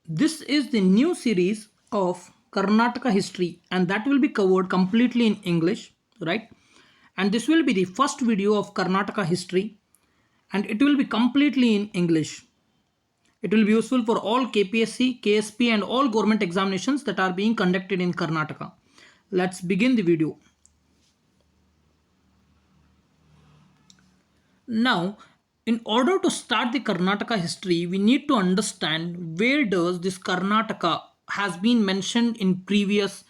This is the new series of Karnataka history, and that will be covered completely in English, right? And this will be the first video of Karnataka history, and it will be completely in English. It will be useful for all KPSC, KSP, and all government examinations that are being conducted in Karnataka. Let's begin the video. Now, in order to start the Karnataka history, we need to understand where does this Karnataka has been mentioned in previous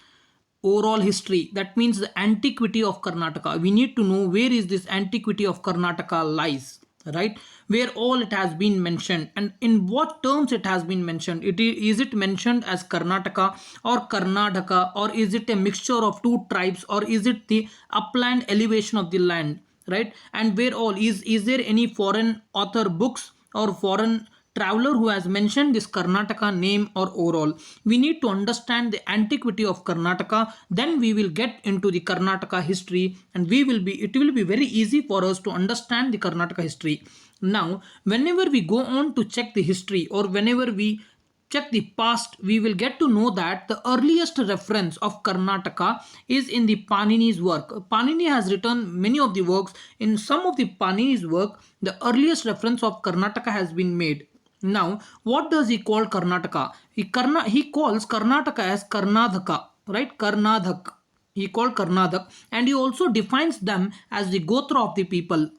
overall history. That means the antiquity of Karnataka. We need to know where is this antiquity of Karnataka lies, right? Where all it has been mentioned and in what terms it has been mentioned. Is it mentioned as Karnataka or Karnataka, or is it a mixture of two tribes, or is it the upland elevation of the land? Right? And where all is there any foreign author books or foreign traveler who has mentioned this Karnataka name or overall? We need to understand the antiquity of Karnataka, then we will get into the Karnataka history, and it will be very easy for us to understand the Karnataka history. Now whenever we go on to check the history, or whenever we check the past, we will get to know that the earliest reference of Karnataka is in the Panini's work. Panini has written many of the works. In some of the Panini's work, the earliest reference of Karnataka has been made. Now, what does he call Karnataka? He calls Karnataka as Karnadaka, right? Karnadak. He called Karnadak, and he also defines them as the Gotra of the people.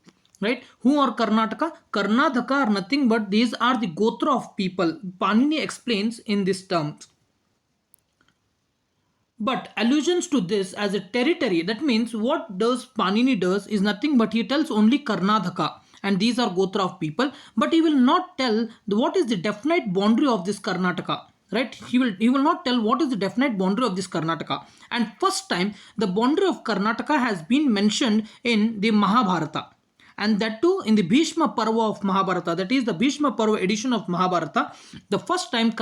Right? Who are Karnataka? Karnataka are nothing but these are the Gotra of people. Panini explains in these terms. But allusions to this as a territory, that means what does Panini does is nothing but he tells only Karnataka and these are Gotra of people, but he will not tell what is the definite boundary of this Karnataka. Right? He will not tell what is the definite boundary of this Karnataka. And first time the boundary of Karnataka has been mentioned in the Mahabharata, and that too in the Bhishma Parva of Mahabharata, that is the Bhishma Parva edition of Mahabharata. The first time the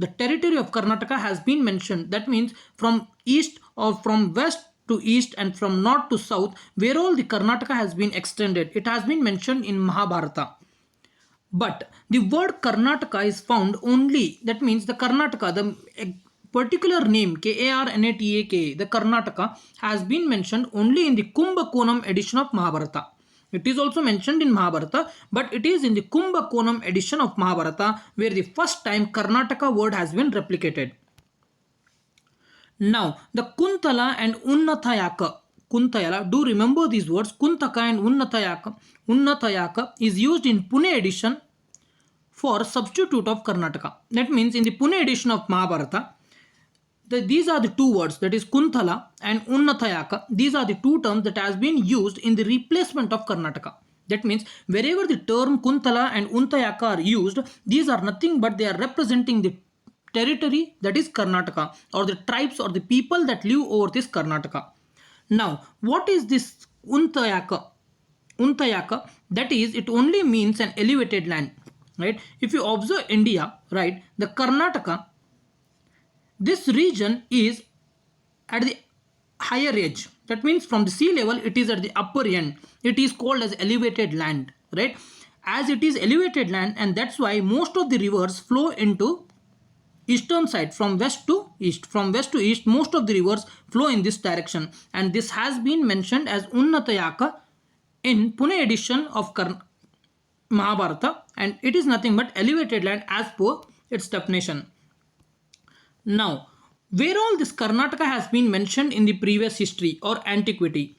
territory of Karnataka has been mentioned. That means from east or from west to east and from north to south, where all the Karnataka has been extended, it has been mentioned in Mahabharata. But the word Karnataka is found only, that means the Karnataka, the particular name Karnataka, the Karnataka, has been mentioned only in the Kumbakonam edition of Mahabharata. It is also mentioned in Mahabharata, but it is in the Kumbakonam edition of Mahabharata where the first time Karnataka word has been replicated. Now, the Kuntala and Unnata Kuntala, do remember these words, Kuntaka and Unnata is used in Pune edition for substitute of Karnataka. That means in the Pune edition of Mahabharata, these are the two words, that is Kuntala and Unnata. These are the two terms that has been used in the replacement of Karnataka. That means wherever the term Kuntala and Untayaka are used, these are nothing but they are representing the territory, that is Karnataka, or the tribes or the people that live over this Karnataka. Now, what is this Untayaka? Untayaka, that is, it only means an elevated land, right? If you observe India, right, the Karnataka, this region is at the higher edge. That means from the sea level, it is at the upper end. It is called as elevated land, right? As it is elevated land, and that's why most of the rivers flow into eastern side, from west to east. From west to east, most of the rivers flow in this direction, and this has been mentioned as Unnatayaka in Pune edition of Mahabharata, and it is nothing but elevated land as per its definition. Now, where all this Karnataka has been mentioned in the previous history or antiquity?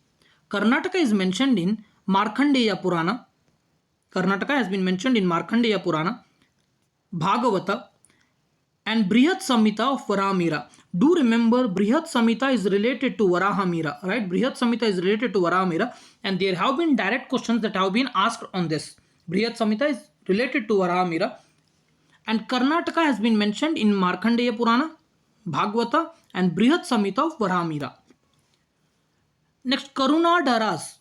Karnataka is mentioned in Markandeya Purana. Karnataka has been mentioned in Markandeya Purana, Bhagavata, and Brihat Samhita of Varahamira. Do remember, Brihat Samhita is related to Varahamira, right? Brihat Samhita is related to Varahamira, and there have been direct questions that have been asked on this. Brihat Samhita is related to Varahamira, and Karnataka has been mentioned in Markandeya Purana, Bhagavata, and Brihat Samhita of Varahamira. Next, Karunadaras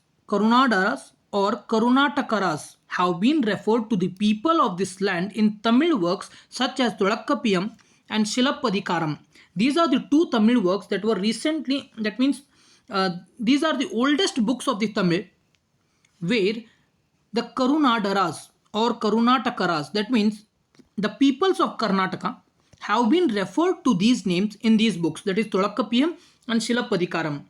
or Karunatakaras have been referred to the people of this land in Tamil works such as Tulakkapiyam and Shilappadikaram. These are the two Tamil works that were recently, that means these are the oldest books of the Tamil, where the Karunadaras or Karunatakaras, that means the peoples of Karnataka, have been referred to these names in these books, that is Tolakapiyam and Shilapadikaram.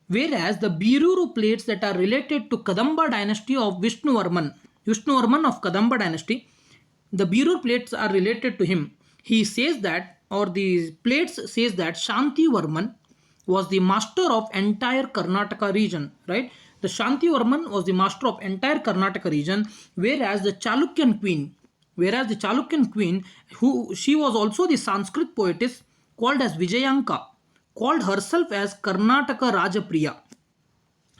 Whereas the Biruru plates that are related to Kadamba dynasty of Vishnuvarman of Kadamba dynasty, the Birur plates are related to him. He says that, or the plates says that Shanti Varman was the master of entire Karnataka region, right? The Shanti Varman was the master of entire Karnataka region, whereas the Chalukyan queen, who she was also the Sanskrit poetess called as Vijayanka, called herself as Karnataka Rajapriya.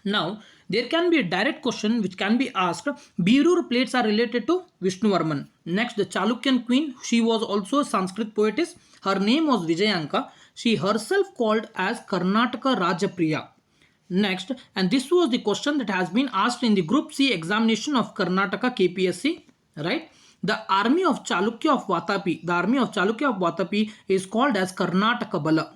Now, there can be a direct question which can be asked. Birur plates are related to Vishnuvarman. Next, the Chalukyan queen, she was also a Sanskrit poetess. Her name was Vijayanka. She herself called as Karnataka Rajapriya. Next, and this was the question that has been asked in the Group C examination of Karnataka KPSC, right? The army of Chalukya of Vatapi is called as Karnataka Bala.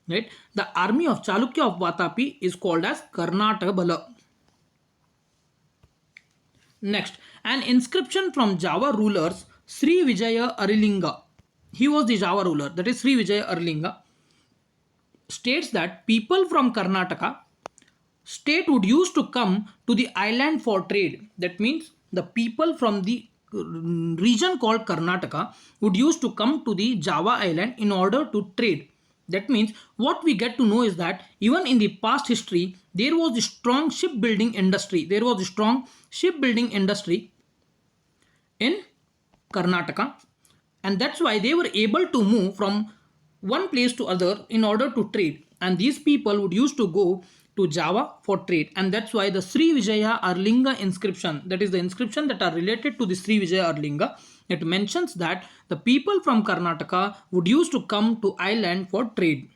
Right? The army of Chalukya of Vatapi is called as Karnataka Bala. Next, an inscription from Java rulers Sri Vijaya Arilinga. He was the Java ruler, that is Sri Vijaya Arilinga, states that people from Karnataka state would used to come to the island for trade. That means the people from the region called Karnataka would used to come to the Java island in order to trade. That means what we get to know is that even in the past history, there was a strong shipbuilding industry. In Karnataka, and that's why they were able to move from one place to other in order to trade. And these people would used to go to Java for trade, and that's why the Sri Vijaya Arlinga inscription, that is the inscription that are related to the Sri Vijaya Arlinga, it mentions that the people from Karnataka would used to come to island for trade.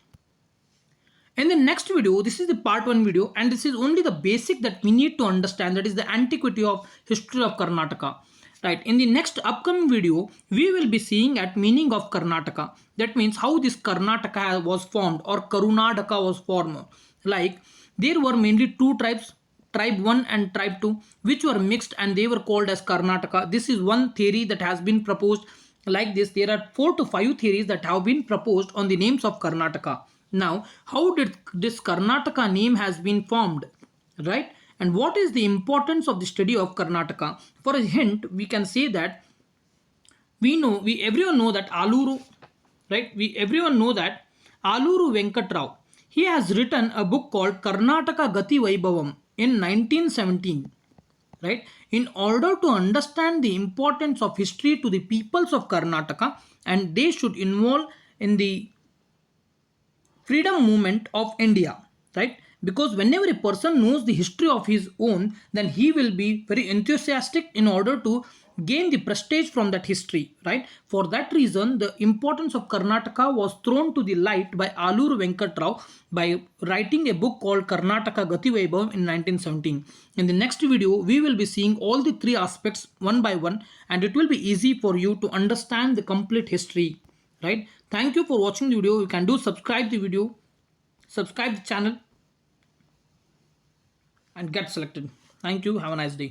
In the next video, this is the part 1 video, and this is only the basic that we need to understand, that is the antiquity of history of Karnataka. Right, in the next upcoming video, we will be seeing at meaning of Karnataka. That means how this Karnataka was formed, or Karunadaka was formed. Like, there were mainly two tribes, tribe 1 and tribe 2, which were mixed and they were called as Karnataka. This is one theory that has been proposed. Like this, there are 4 to 5 theories that have been proposed on the names of Karnataka. Now, how did this Karnataka name has been formed, right? And what is the importance of the study of Karnataka? For a hint, we can say that everyone know that Aluru, right? Everyone know that Aluru Venkatrao, he has written a book called Karnataka Gati Vaibhavam in 1917, right? In order to understand the importance of history to the peoples of Karnataka, and they should involve in the freedom movement of India, right? Because whenever a person knows the history of his own, then he will be very enthusiastic in order to gain the prestige from that history, right? For that reason, the importance of Karnataka was thrown to the light by Aluru Venkatrao by writing a book called Karnataka Gati Vaibhavam in 1917. In the next video, we will be seeing all the 3 aspects one by one, and it will be easy for you to understand the complete history, right? Thank you for watching the video. You can do subscribe the video, subscribe the channel, and get selected. Thank you. Have a nice day.